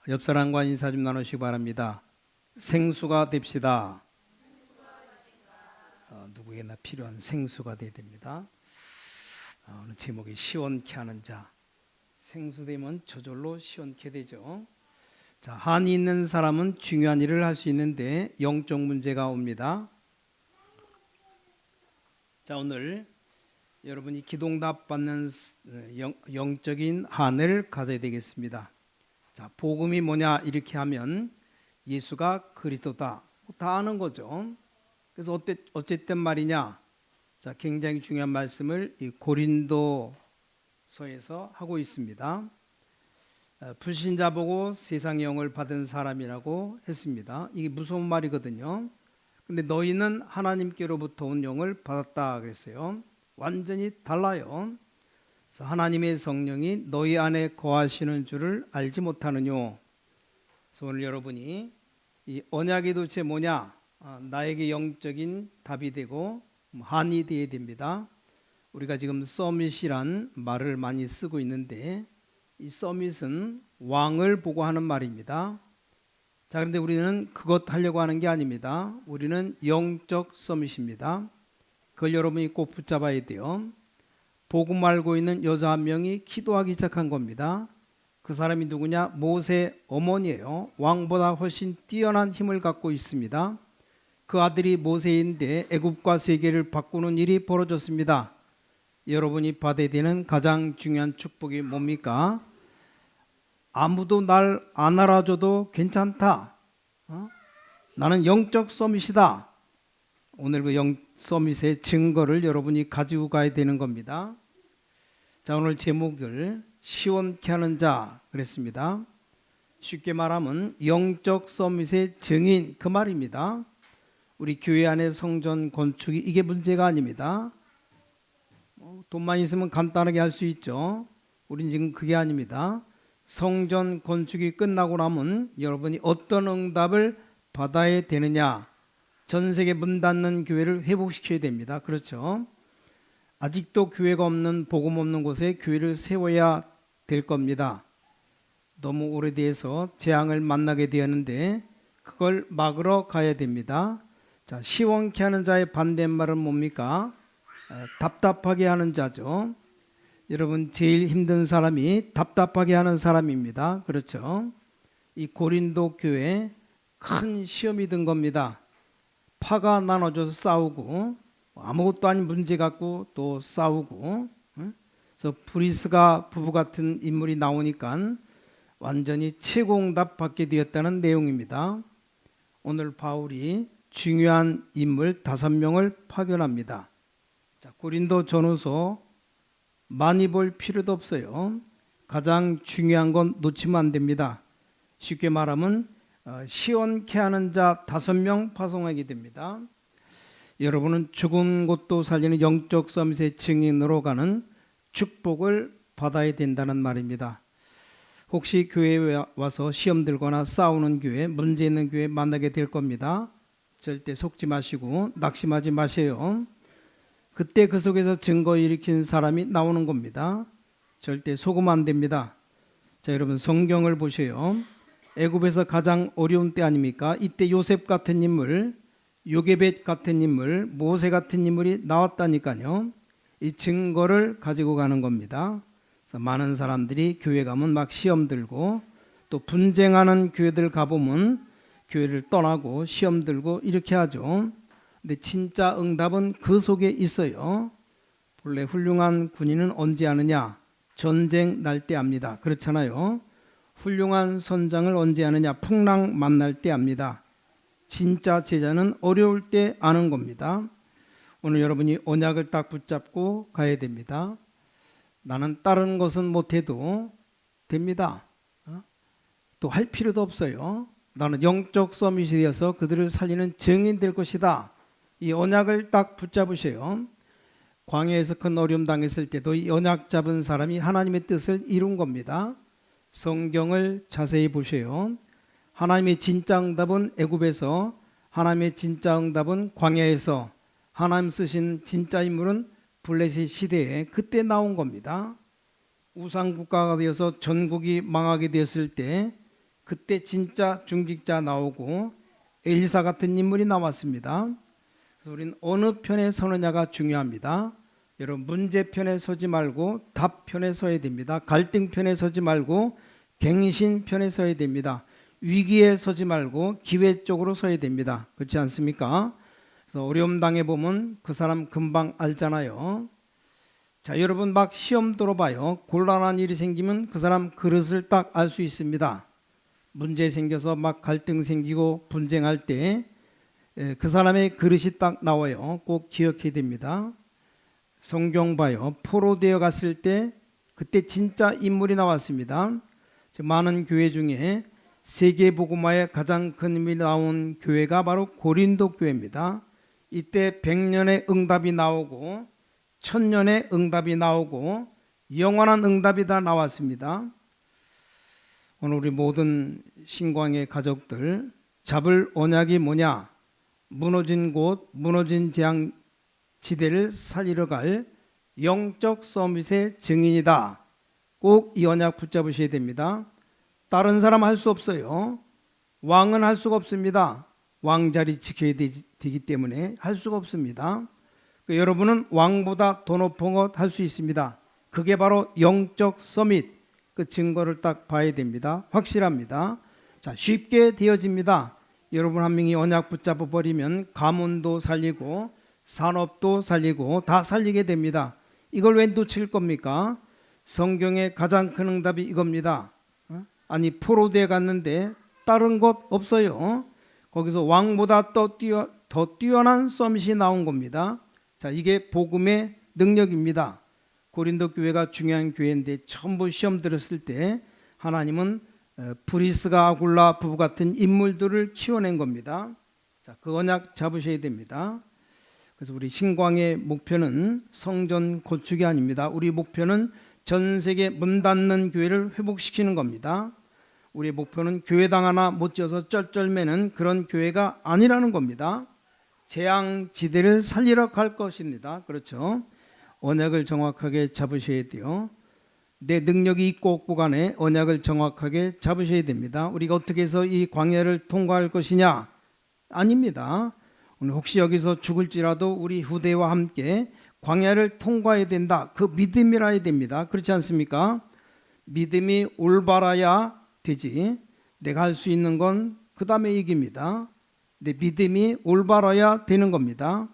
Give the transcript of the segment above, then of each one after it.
옆 사람과 인사 좀 나누시기 바랍니다. 생수가 됩시다. 누구에게나 필요한 생수가 되어야 됩니다. 오늘 제목이 시원케 하는 자. 생수되면 저절로 시원케 되죠. 자, 한이 있는 사람은 중요한 일을 할 수 있는데 영적 문제가 옵니다. 자, 오늘 여러분이 기도응답 받는 영적인 한을 가져야 되겠습니다. 자, 복음이 뭐냐 이렇게 하면 예수가 그리스도다 다 아는 거죠. 그래서 어쨌든 말이냐, 자, 굉장히 중요한 말씀을 이 고린도서에서 하고 있습니다. 불신자 보고 세상의 영을 받은 사람이라고 했습니다. 이게 무서운 말이거든요. 근데 너희는 하나님께로부터 온 영을 받았다 그랬어요. 완전히 달라요. 그래서 하나님의 성령이 너희 안에 거하시는 줄을 알지 못하느뇨. 그래서 오늘 여러분이 이 언약이 도대체 뭐냐, 나에게 영적인 답이 되고 한이 되어야 됩니다. 우리가 지금 서밋이란 말을 많이 쓰고 있는데 이 서밋은 왕을 보고 하는 말입니다. 자, 그런데 우리는 그것 하려고 하는 게 아닙니다. 우리는 영적 서밋입니다. 그걸 여러분이 꼭 붙잡아야 돼요. 복음 알고 있는 여자 한 명이 기도하기 시작한 겁니다. 그 사람이 누구냐? 모세 어머니예요. 왕보다 훨씬 뛰어난 힘을 갖고 있습니다. 그 아들이 모세인데 애굽과 세계를 바꾸는 일이 벌어졌습니다. 여러분이 받아야 되는 가장 중요한 축복이 뭡니까? 아무도 날 안 알아줘도 괜찮다. 나는 영적 서밋이다. 오늘 그 서밋의 증거를 여러분이 가지고 가야 되는 겁니다. 자, 오늘 제목을 시원케 하는 자 그랬습니다. 쉽게 말하면 영적 서밋의 증인 그 말입니다. 우리 교회 안에 성전 건축이 이게 문제가 아닙니다. 돈만 있으면 간단하게 할 수 있죠. 우린 지금 그게 아닙니다. 성전 건축이 끝나고 나면 여러분이 어떤 응답을 받아야 되느냐, 전 세계 문 닫는 교회를 회복시켜야 됩니다. 그렇죠? 아직도 교회가 없는, 복음 없는 곳에 교회를 세워야 될 겁니다. 너무 오래돼서 재앙을 만나게 되었는데 그걸 막으러 가야 됩니다. 자, 시원케 하는 자의 반대말은 뭡니까? 답답하게 하는 자죠. 여러분, 제일 힘든 사람이 답답하게 하는 사람입니다. 그렇죠? 이 고린도 교회에 큰 시험이 든 겁니다. 파가 나눠져서 싸우고 아무것도 아닌 문제 갖고 또 싸우고, 그래서 브리스가 부부 같은 인물이 나오니까 완전히 채공답 받게 되었다는 내용입니다. 오늘 바울이 중요한 인물 5명을 파견합니다. 자, 고린도 전후서 많이 볼 필요도 없어요. 가장 중요한 건 놓치면 안 됩니다. 쉽게 말하면 시원케 하는 자 5명 파송하게 됩니다. 여러분은 죽은 곳도 살리는 영적 서밋의 증인으로 가는 축복을 받아야 된다는 말입니다. 혹시 교회에 와서 시험 들거나 싸우는 교회, 문제 있는 교회 만나게 될 겁니다. 절대 속지 마시고 낙심하지 마세요. 그때 그 속에서 증거 일으킨 사람이 나오는 겁니다. 절대 속으면 안 됩니다. 자, 여러분 성경을 보세요. 애굽에서 가장 어려운 때 아닙니까? 이때 요셉 같은 인물, 요게벳 같은 인물, 모세 같은 인물이 나왔다니까요. 이 증거를 가지고 가는 겁니다. 그래서 많은 사람들이 교회 가면 막 시험 들고 또 분쟁하는 교회들 가보면 교회를 떠나고 시험 들고 이렇게 하죠. 근데 진짜 응답은 그 속에 있어요. 본래 훌륭한 군인은 언제 아느냐? 전쟁 날 때 압니다. 그렇잖아요. 훌륭한 선장을 언제 아느냐? 풍랑 만날 때 압니다. 진짜 제자는 어려울 때 아는 겁니다. 오늘 여러분이 언약을 딱 붙잡고 가야 됩니다. 나는 다른 것은 못해도 됩니다. 또 할 필요도 없어요. 나는 영적 서밋이 되어서 그들을 살리는 증인 될 것이다. 이 언약을 딱 붙잡으세요. 광야에서 큰 어려움 당했을 때도 이 언약 잡은 사람이 하나님의 뜻을 이룬 겁니다. 성경을 자세히 보세요. 하나님의 진짜 응답은 애굽에서, 하나님의 진짜 응답은 광야에서, 하나님 쓰신 진짜 인물은 블레셋 시대에 그때 나온 겁니다. 우상 국가가 되어서 전국이 망하게 되었을 때 그때 진짜 중직자 나오고 엘리사 같은 인물이 나왔습니다. 그래서 우리는 어느 편에 서느냐가 중요합니다. 여러분, 문제 편에 서지 말고 답 편에 서야 됩니다. 갈등 편에 서지 말고 갱신 편에 서야 됩니다. 위기에 서지 말고 기회 쪽으로 서야 됩니다. 그렇지 않습니까? 그래서 어려움 당해보면 그 사람 금방 알잖아요. 자, 여러분 막 시험 들어봐요. 곤란한 일이 생기면 그 사람 그릇을 딱 알 수 있습니다. 문제 생겨서 막 갈등 생기고 분쟁할 때 그 사람의 그릇이 딱 나와요. 꼭 기억해야 됩니다. 성경 봐요. 포로되어 갔을 때 그때 진짜 인물이 나왔습니다. 많은 교회 중에 세계복음화에 가장 큰 힘이 나온 교회가 바로 고린도 교회입니다. 이때 100년의 응답이 나오고 1000년의 응답이 나오고 영원한 응답이 다 나왔습니다. 오늘 우리 모든 신광의 가족들 잡을 언약이 뭐냐? 무너진 곳, 무너진 재앙지대를 살리러 갈 영적 서밋의 증인이다. 꼭 이 언약 붙잡으셔야 됩니다. 다른 사람 할 수 없어요. 왕은 할 수가 없습니다. 왕자리 지켜야 되기 때문에 할 수가 없습니다. 여러분은 왕보다 더 높은 것 할 수 있습니다. 그게 바로 영적 서밋, 그 증거를 딱 봐야 됩니다. 확실합니다. 자, 쉽게 되어집니다. 여러분 한 명이 언약 붙잡아 버리면 가문도 살리고 산업도 살리고 다 살리게 됩니다. 이걸 왜 놓칠 겁니까? 성경의 가장 큰 응답이 이겁니다. 아니, 포로되어 갔는데 다른 것 없어요. 거기서 왕보다 더 뛰어난 서밋이 나온 겁니다. 자, 이게 복음의 능력입니다. 고린도 교회가 중요한 교회인데 전부 시험 들었을 때 하나님은 브리스가 아굴라 부부 같은 인물들을 키워낸 겁니다. 자, 그 언약 잡으셔야 됩니다. 그래서 우리 신광의 목표는 성전 건축이 아닙니다. 우리 목표는 전 세계 문 닫는 교회를 회복시키는 겁니다. 우리의 목표는 교회당 하나 못 지어서 쩔쩔매는 그런 교회가 아니라는 겁니다. 재앙지대를 살리러 갈 것입니다. 그렇죠? 언약을 정확하게 잡으셔야 돼요. 내 능력이 있고 없고 간에 언약을 정확하게 잡으셔야 됩니다. 우리가 어떻게 해서 이 광야를 통과할 것이냐? 아닙니다. 오늘 혹시 여기서 죽을지라도 우리 후대와 함께 광야를 통과해야 된다. 그 믿음이라야 됩니다. 그렇지 않습니까? 믿음이 올바라야 되지. 내가 할 수 있는 건 그 다음에 얘기입니다. 내 믿음이 올바라야 되는 겁니다.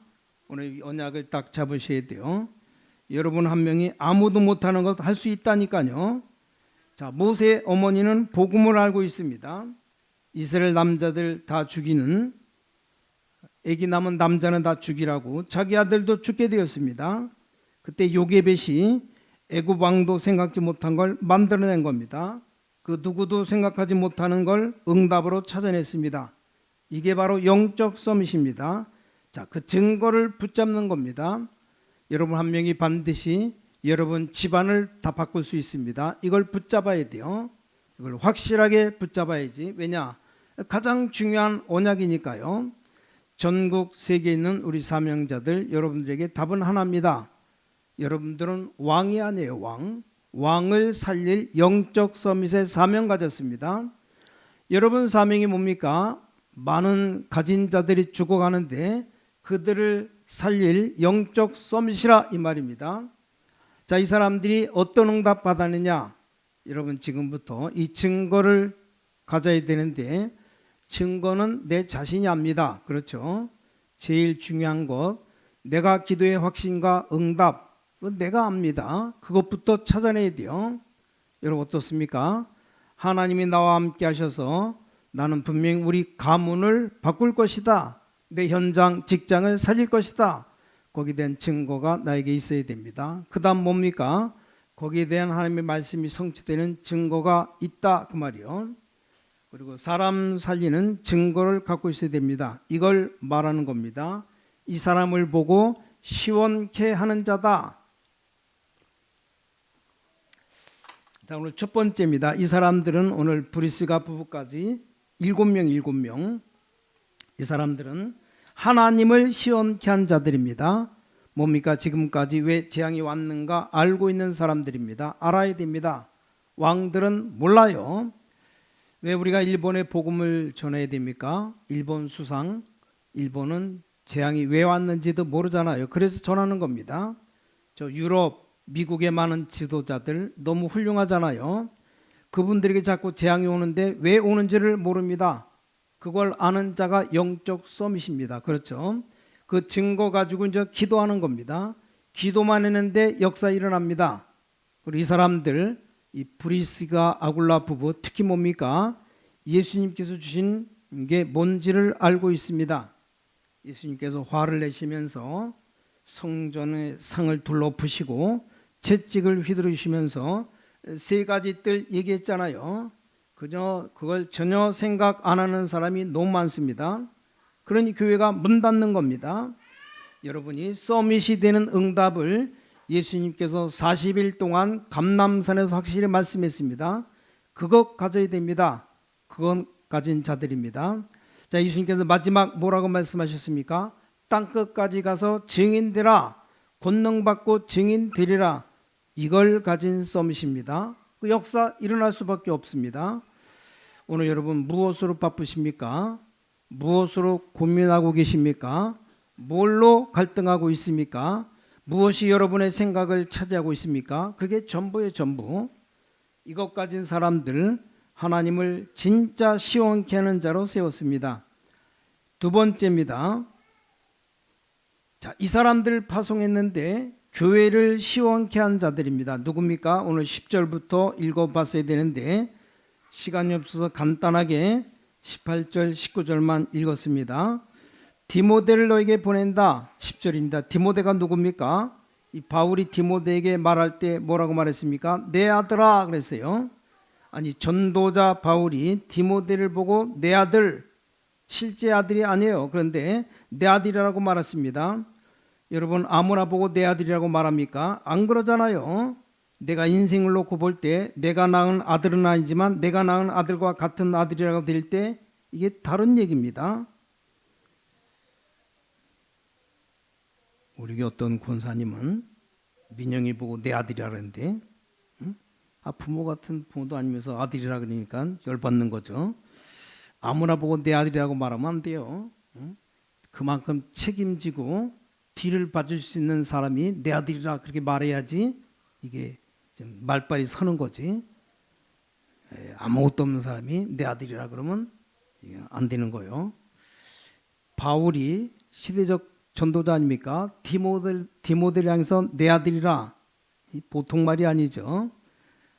오늘 이 언약을 딱 잡으셔야 돼요. 여러분 한 명이 아무도 못하는 것 할 수 있다니까요. 자, 모세의 어머니는 복음을 알고 있습니다. 이스라엘 남자들 다 죽이는, 애기 남은 남자는 다 죽이라고 자기 아들도 죽게 되었습니다. 그때 요게벳이 애굽 왕도 생각지 못한 걸 만들어낸 겁니다. 그 누구도 생각하지 못하는 걸 응답으로 찾아냈습니다. 이게 바로 영적 서밋입니다. 자, 그 증거를 붙잡는 겁니다. 여러분 한 명이 반드시 여러분 집안을 다 바꿀 수 있습니다. 이걸 붙잡아야 돼요. 이걸 확실하게 붙잡아야지. 왜냐? 가장 중요한 언약이니까요. 전국 세계에 있는 우리 사명자들, 여러분들에게 답은 하나입니다. 여러분들은 왕이 아니에요. 왕을 살릴 영적 서밋의 사명 가졌습니다. 여러분 사명이 뭡니까? 많은 가진 자들이 죽어가는데 그들을 살릴 영적 서밋이라 이 말입니다. 자, 이 사람들이 어떤 응답 받았느냐? 여러분 지금부터 이 증거를 가져야 되는데, 증거는 내 자신이 압니다. 그렇죠? 제일 중요한 것, 내가 기도의 확신과 응답, 내가 압니다. 그것부터 찾아내야 돼요. 여러분 어떻습니까? 하나님이 나와 함께 하셔서 나는 분명히 우리 가문을 바꿀 것이다. 내 현장, 직장을 살릴 것이다. 거기에 대한 증거가 나에게 있어야 됩니다. 그 다음 뭡니까? 거기에 대한 하나님의 말씀이 성취되는 증거가 있다, 그 말이요. 그리고 사람 살리는 증거를 갖고 있어야 됩니다. 이걸 말하는 겁니다. 이 사람을 보고 시원케 하는 자다. 자, 오늘 첫 번째입니다. 이 사람들은 오늘 브리스가 부부까지 7명. 이 사람들은 하나님을 시원케 한 자들입니다. 뭡니까? 지금까지 왜 재앙이 왔는가 알고 있는 사람들입니다. 알아야 됩니다. 왕들은 몰라요. 왜 우리가 일본에 복음을 전해야 됩니까? 일본 수상, 일본은 재앙이 왜 왔는지도 모르잖아요. 그래서 전하는 겁니다. 저 유럽, 미국의 많은 지도자들 너무 훌륭하잖아요. 그분들에게 자꾸 재앙이 오는데 왜 오는지를 모릅니다. 그걸 아는 자가 영적 서밋입니다. 그렇죠? 그 증거 가지고 이제 기도하는 겁니다. 기도만 했는데 역사 일어납니다. 그리고 이 사람들, 이 브리스가 아굴라 부부 특히 뭡니까? 예수님께서 주신 게 뭔지를 알고 있습니다. 예수님께서 화를 내시면서 성전의 상을 둘러부시고 채찍을 휘두르시면서 세 가지 뜰 얘기했잖아요. 그걸 전혀 생각 안 하는 사람이 너무 많습니다. 그러니 교회가 문 닫는 겁니다. 여러분이 서밋이 되는 응답을 예수님께서 40일 동안 감람산에서 확실히 말씀했습니다. 그것 가져야 됩니다. 그건 가진 자들입니다. 자, 예수님께서 마지막 뭐라고 말씀하셨습니까? 땅끝까지 가서 증인되라. 권능받고 증인되리라. 이걸 가진 서밋입니다. 그 역사 일어날 수밖에 없습니다. 오늘 여러분 무엇으로 바쁘십니까? 무엇으로 고민하고 계십니까? 뭘로 갈등하고 있습니까? 무엇이 여러분의 생각을 차지하고 있습니까? 그게 전부의 전부. 이것 가진 사람들 하나님을 진짜 시원케 하는 자로 세웠습니다. 두 번째입니다. 자, 이 사람들 파송했는데 교회를 시원케 한 자들입니다. 누굽니까? 오늘 10절부터 읽어봤어야 되는데 시간이 없어서 간단하게 18절 19절만 읽었습니다. 디모데를 너에게 보낸다. 10절입니다. 디모데가 누굽니까? 이 바울이 디모데에게 말할 때 뭐라고 말했습니까? 내 아들아 그랬어요. 아니 전도자 바울이 디모데를 보고 내 아들, 실제 아들이 아니에요. 그런데 내 아들이라고 말했습니다. 여러분 아무나 보고 내 아들이라고 말합니까? 안 그러잖아요. 내가 인생을 놓고 볼 때 내가 낳은 아들은 아니지만 내가 낳은 아들과 같은 아들이라고 될 때 이게 다른 얘기입니다. 우리 어떤 권사님은 민영이 보고 내 아들이라 그러는데 부모 같은 부모도 아니면서 아들이라 그러니까 열받는 거죠. 아무나 보고 내 아들이라고 말하면 안 돼요. 그만큼 책임지고 뒤를 봐줄 수 있는 사람이 내 아들이라 그렇게 말해야지 이게 좀 말빨이 서는 거지. 아무것도 없는 사람이 내 아들이라 그러면 안 되는 거예요. 바울이 시대적 전도자 아닙니까? 디모데를 향해서 내 아들이라 보통 말이 아니죠.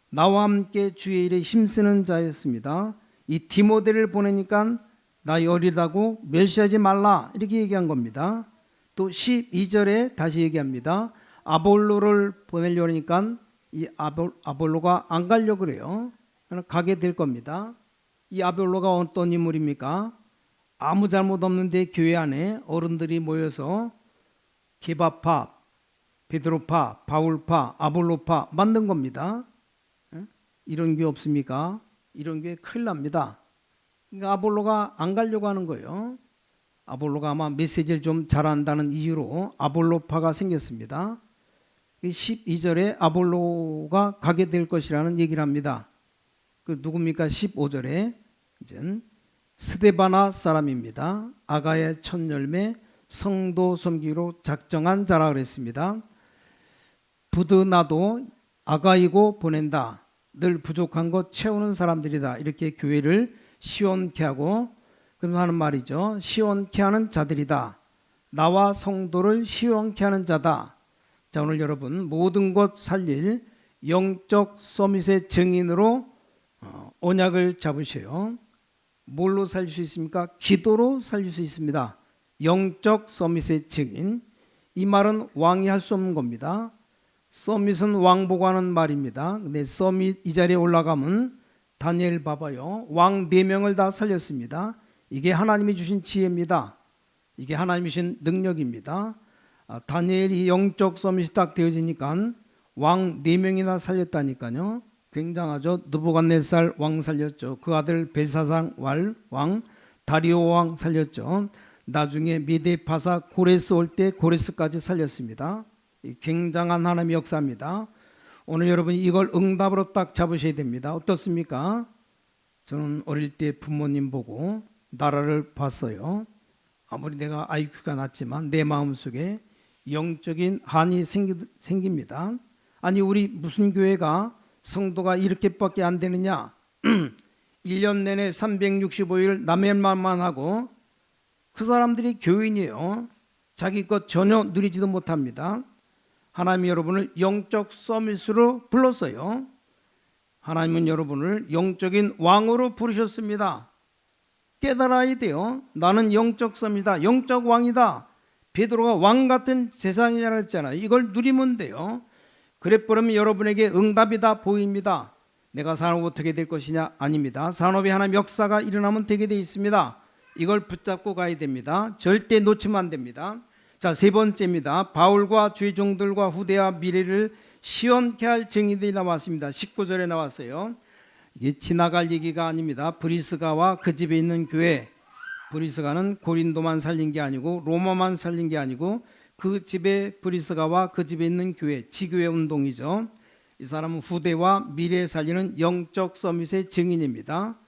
나와 함께 주의 일에 힘쓰는 자였습니다. 이 디모데를 보내니까 나 어리다고 멸시하지 말라 이렇게 얘기한 겁니다. 또 12절에 다시 얘기합니다. 아볼로를 보내려고 하니까 이 아볼로가 안 가려고 그래요. 가게 될 겁니다. 이 아볼로가 어떤 인물입니까? 아무 잘못 없는데 교회 안에 어른들이 모여서 게바파, 베드로파, 바울파, 아볼로파 만든 겁니다. 이런 게 없습니까? 이런 게 큰일 납니다. 그러니까 아볼로가 안 가려고 하는 거예요. 아볼로가 아마 메시지를 좀 잘한다는 이유로 아볼로파가 생겼습니다. 12절에 아볼로가 가게 될 것이라는 얘기를 합니다. 그 누굽니까? 15절에 이제 스데바나 사람입니다. 아가의 첫 열매 성도 섬기로 작정한 자라 그랬습니다. 부드나도 아가이고 보낸다. 늘 부족한 것 채우는 사람들이다. 이렇게 교회를 시원케 하고 그래서 하는 말이죠. 시원케 하는 자들이다. 나와 성도를 시원케 하는 자다. 자, 오늘 여러분 모든 것 살릴 영적 서밋의 증인으로 언약을 잡으세요. 뭘로 살릴 수 있습니까? 기도로 살릴 수 있습니다. 영적 서밋의 증인. 이 말은 왕이 할 수 없는 겁니다. 서밋은 왕 보고 하는 말입니다. 근데 서밋 이 자리에 올라가면 다니엘 봐봐요. 왕 4명을 다 살렸습니다. 이게 하나님이 주신 지혜입니다. 이게 하나님이 주신 능력입니다. 다니엘이 영적 서밋이 딱 되어지니까 왕 4명이나 살렸다니까요. 굉장하죠. 느부갓네살 왕 살렸죠. 그 아들 벨사상 왕, 다리오 왕 살렸죠. 나중에 메데파사 고레스 올 때 고레스까지 살렸습니다. 굉장한 하나님의 역사입니다. 오늘 여러분 이걸 응답으로 딱 잡으셔야 됩니다. 어떻습니까? 저는 어릴 때 부모님 보고 나라를 봤어요. 아무리 내가 IQ가 낮지만 내 마음속에 영적인 한이 생깁니다. 아니 우리 무슨 교회가 성도가 이렇게밖에 안 되느냐? 1년 내내 365일 남의 말만 하고 그 사람들이 교인이에요. 자기 것 전혀 누리지도 못합니다. 하나님이 여러분을 영적 서밋으로 불렀어요. 하나님은 여러분을 영적인 왕으로 부르셨습니다. 깨달아야 돼요. 나는 영적 서밋이다. 영적 왕이다. 베드로가 왕 같은 세상이라 했잖아요. 이걸 누리면 돼요. 그래버리면 여러분에게 응답이 다 보입니다. 내가 산업 어떻게 될 것이냐? 아닙니다. 산업에 하나님 역사가 일어나면 되게 돼 있습니다. 이걸 붙잡고 가야 됩니다. 절대 놓치면 안 됩니다. 자, 세 번째입니다. 바울과 주의 종들과 후대와 미래를 시원케 할 증인들이 나왔습니다. 19절에 나왔어요. 이게 지나갈 얘기가 아닙니다. 브리스가와 그 집에 있는 교회, 브리스가는 고린도만 살린 게 아니고 로마만 살린 게 아니고 그 집에 브리스가와 그 집에 있는 교회, 지교회 운동이죠. 이 사람은 후대와 미래에 살리는 영적 서밋의 증인입니다.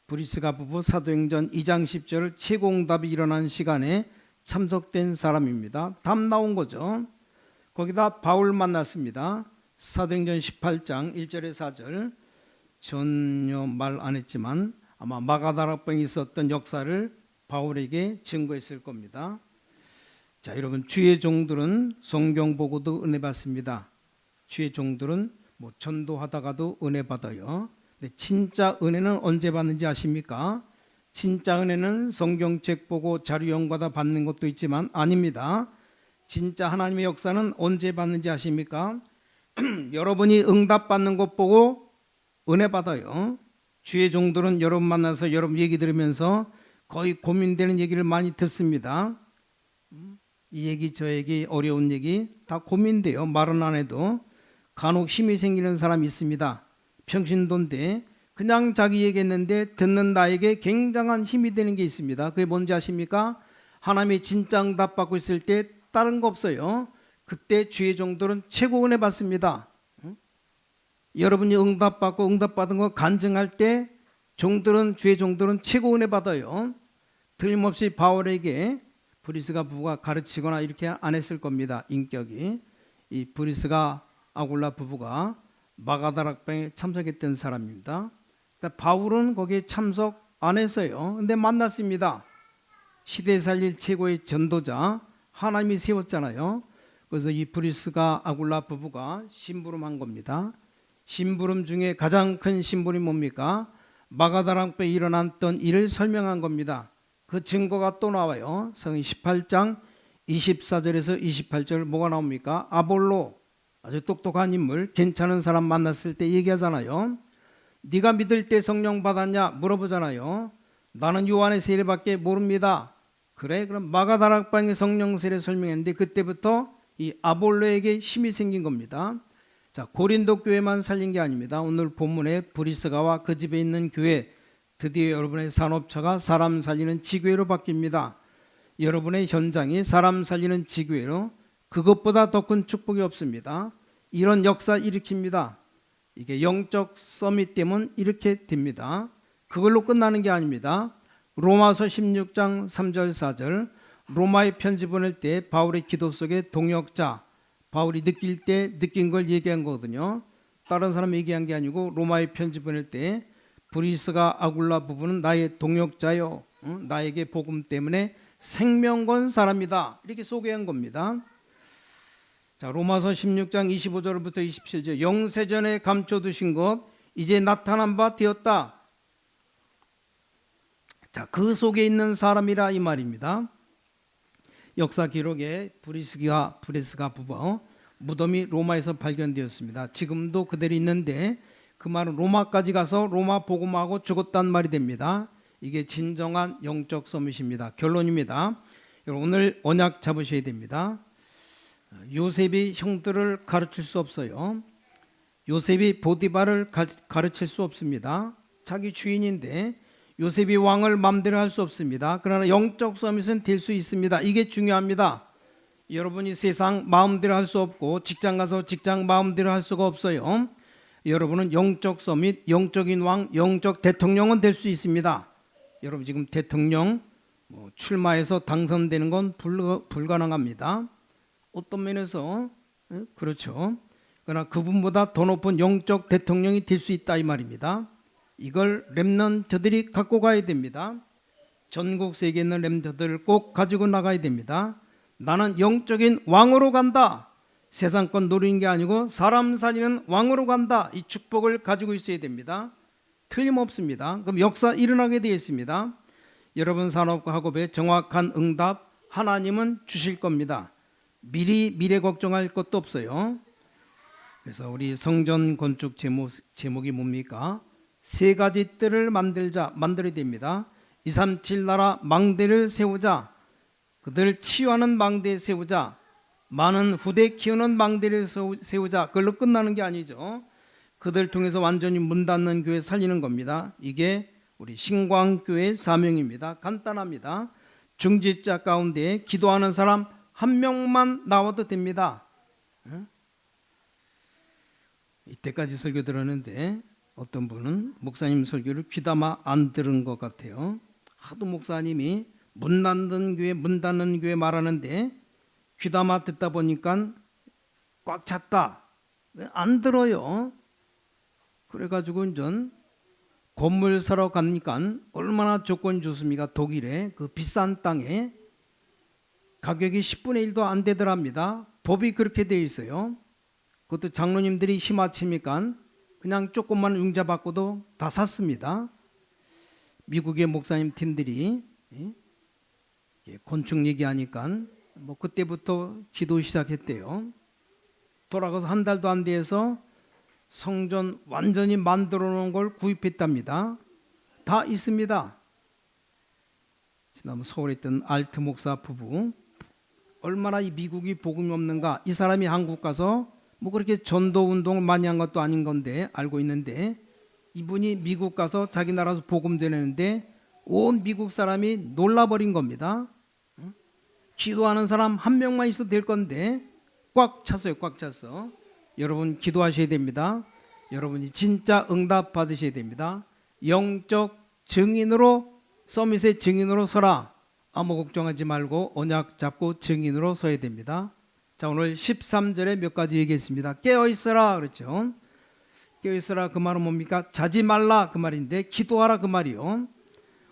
브리스가 부부 사도행전 2장 10절 최고응답이 일어난 시간에 참석된 사람입니다. 답 나온 거죠. 거기다 바울 만났습니다. 사도행전 18장 1절에 4절 전혀 말 안 했지만 아마 마가다락방에 있었던 역사를 바울에게 증거했을 겁니다. 자, 여러분 주의 종들은 성경 보고도 은혜 받습니다. 주의 종들은 뭐 전도하다가도 은혜 받아요. 근데 진짜 은혜는 언제 받는지 아십니까? 진짜 은혜는 성경책 보고 자료 연구하다 받는 것도 있지만 아닙니다. 진짜 하나님의 역사는 언제 받는지 아십니까? 여러분이 응답받는 것 보고 은혜 받아요. 주의 종들은 여러분 만나서 여러분 얘기 들으면서 거의 고민되는 얘기를 많이 듣습니다. 이 얘기 저 얘기 어려운 얘기 다 고민돼요. 말은 안 해도 간혹 힘이 생기는 사람이 있습니다. 평신도인데 그냥 자기 얘기했는데 듣는 나에게 굉장한 힘이 되는 게 있습니다. 그게 뭔지 아십니까? 하나님이 진짜 응답받고 있을 때 다른 거 없어요. 그때 주의 종들은 최고 은혜 받습니다. 여러분이 응답받은 거 간증할 때 주의 종들은 최고 은혜 받아요. 틀림없이 바울에게 브리스가 부부가 가르치거나 이렇게 안 했을 겁니다. 인격이. 이 브리스가 아굴라 부부가 마가다락방에 참석했던 사람입니다. 바울은 거기에 참석 안 했어요. 근데 만났습니다. 시대 살릴 최고의 전도자 하나님이 세웠잖아요. 그래서 이 브리스가 아굴라 부부가 심부름한 겁니다. 심부름 중에 가장 큰 심부름이 뭡니까? 마가다락방에 일어났던 일을 설명한 겁니다. 그 증거가 또 나와요. 성경 18장 24절에서 28절 뭐가 나옵니까? 아볼로 아주 똑똑한 인물, 괜찮은 사람 만났을 때 얘기하잖아요. 네가 믿을 때 성령 받았냐 물어보잖아요. 나는 요한의 세례밖에 모릅니다. 그래? 그럼 마가다락방의 성령 세례 설명했는데 그때부터 이 아볼로에게 힘이 생긴 겁니다. 자, 고린도 교회만 살린 게 아닙니다. 오늘 본문에 브리스가와 그 집에 있는 교회, 드디어 여러분의 산업처가 사람 살리는 지교회로 바뀝니다. 여러분의 현장이 사람 살리는 지교회로 그것보다 더 큰 축복이 없습니다. 이런 역사 일으킵니다. 이게 영적 서밋 때문 이렇게 됩니다. 그걸로 끝나는 게 아닙니다. 로마서 16장 3절 4절 로마에 편지 보낼 때 바울의 기도 속에 동역자, 바울이 느낄 때 느낀 걸 얘기한 거거든요. 다른 사람 얘기한 게 아니고 로마에 편지 보낼 때 브리스가 아굴라 부부는 나의 동역자요, 나에게 복음 때문에 생명 건 사람이다, 이렇게 소개한 겁니다. 자, 로마서 16장 25절부터 27절 영세전에 감춰두신 것 이제 나타난 바 되었다. 자, 그 속에 있는 사람이라 이 말입니다. 역사 기록에 브리스가 부부 무덤이 로마에서 발견되었습니다. 지금도 그대로 있는데 그 말은 로마까지 가서 로마 복음하고 죽었단 말이 됩니다. 이게 진정한 영적 서밋입니다. 결론입니다. 오늘 언약 잡으셔야 됩니다. 요셉이 형들을 가르칠 수 없어요. 요셉이 보디발을 가르칠 수 없습니다. 자기 주인인데 요셉이 왕을 마음대로 할 수 없습니다. 그러나 영적 서밋은 될 수 있습니다. 이게 중요합니다. 여러분이 세상 마음대로 할 수 없고 직장 가서 직장 마음대로 할 수가 없어요. 여러분은 영적 서밋, 영적인 왕, 영적 대통령은 될 수 있습니다. 여러분 지금 대통령 출마해서 당선되는 건 불가능합니다. 어떤 면에서 그렇죠. 그러나 그분보다 더 높은 영적 대통령이 될 수 있다 이 말입니다. 이걸 렘넌트들이 갖고 가야 됩니다. 전국 세계에 있는 렘넌트들을 꼭 가지고 나가야 됩니다. 나는 영적인 왕으로 간다. 세상권 노리는 게 아니고 사람 살리는 왕으로 간다. 이 축복을 가지고 있어야 됩니다. 틀림없습니다. 그럼 역사 일어나게 되어 있습니다. 여러분 산업과 학업에 정확한 응답 하나님은 주실 겁니다. 미리 미래 걱정할 것도 없어요. 그래서 우리 성전 건축 제목이 뭡니까? 세 가지 뜰을 만들어야 됩니다. 237 나라 망대를 세우자. 그들 치유하는 망대 세우자. 많은 후대 키우는 망대를 세우자. 그걸로 끝나는 게 아니죠. 그들 통해서 완전히 문 닫는 교회 살리는 겁니다. 이게 우리 신광교회의 사명입니다. 간단합니다. 중직자 가운데 기도하는 사람 한 명만 나와도 됩니다. 이때까지 설교 들었는데 어떤 분은 목사님 설교를 귀담아 안 들은 것 같아요. 하도 목사님이 문 닫는 교회 말하는데 귀담아 듣다 보니까 꽉 찼다. 안 들어요. 그래가지고 이제 건물 사러 가니까 얼마나 조건이 좋습니까? 독일에 그 비싼 땅에 가격이 10분의 1도 안 되더랍니다. 법이 그렇게 되어 있어요. 그것도 장로님들이 힘아치니까 그냥 조금만 융자받고도 다 샀습니다. 미국의 목사님 팀들이 건축 얘기하니까 그때부터 기도 시작했대요. 돌아가서 한 달도 안 돼서 성전 완전히 만들어 놓은 걸 구입했답니다. 다 있습니다. 지난번 서울에 있던 알트 목사 부부, 얼마나 이 미국이 복음이 없는가. 이 사람이 한국 가서 그렇게 전도 운동을 많이 한 것도 아닌 건데 알고 있는데, 이분이 미국 가서 자기 나라에서 복음 전했는데 온 미국 사람이 놀라버린 겁니다. 기도하는 사람 한 명만 있어도 될 건데 꽉 찼어요. 꽉 찼어. 여러분 기도하셔야 됩니다. 여러분이 진짜 응답 받으셔야 됩니다. 영적 증인으로, 서밋의 증인으로 서라. 아무 걱정하지 말고 언약 잡고 증인으로 서야 됩니다. 자, 오늘 13절에 몇 가지 얘기했습니다. 깨어있어라 그렇죠. 깨어있어라 그 말은 뭡니까? 자지 말라 그 말인데 기도하라 그 말이요.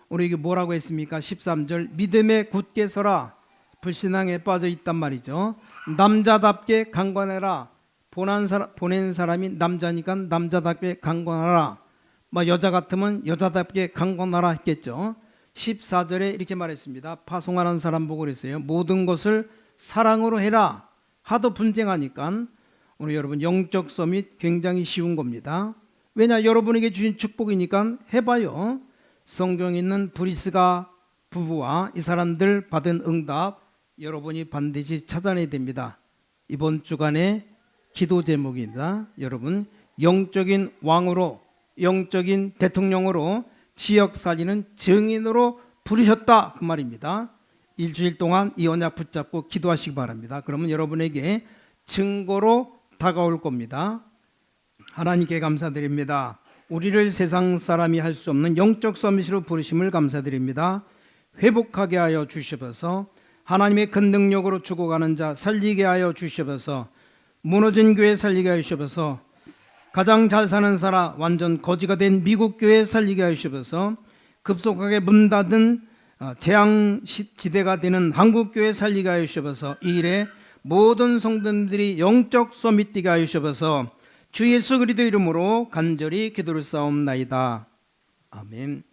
오늘 이게 뭐라고 했습니까? 13절 믿음에 굳게 서라. 불신앙에 빠져 있단 말이죠. 남자답게 강건해라. 보낸 사람이 남자니까 남자답게 강건하라. 여자 같으면 여자답게 강건하라 했겠죠. 14절에 이렇게 말했습니다. 파송하는 사람 보고 그랬어요. 모든 것을 사랑으로 해라. 하도 분쟁하니까 오늘 여러분 영적 서밋 굉장히 쉬운 겁니다. 왜냐? 여러분에게 주신 축복이니까 해봐요. 성경에 있는 브리스가 부부와 이 사람들 받은 응답 여러분이 반드시 찾아내야 됩니다. 이번 주간의 기도 제목입니다. 여러분 영적인 왕으로, 영적인 대통령으로, 지역 살리는 증인으로 부르셨다 그 말입니다. 일주일 동안 이 언약 붙잡고 기도하시기 바랍니다. 그러면 여러분에게 증거로 다가올 겁니다. 하나님께 감사드립니다. 우리를 세상 사람이 할 수 없는 영적 서밋으로 부르심을 감사드립니다. 회복하게 하여 주시옵소서. 하나님의 큰 능력으로 죽어가는 자 살리게 하여 주시옵소서. 무너진 교회 살리게 하여 주시옵소서. 가장 잘 사는 사람 완전 거지가 된 미국 교회 살리게 하여 주시옵소서. 급속하게 문 닫은 재앙지대가 되는 한국 교회 살리게 하여 주시옵소서. 이 일에 모든 성도들이 영적 서밋 되게 하여 주시옵소서. 주 예수 그리스도 이름으로 간절히 기도를 싸움나이다. 아멘.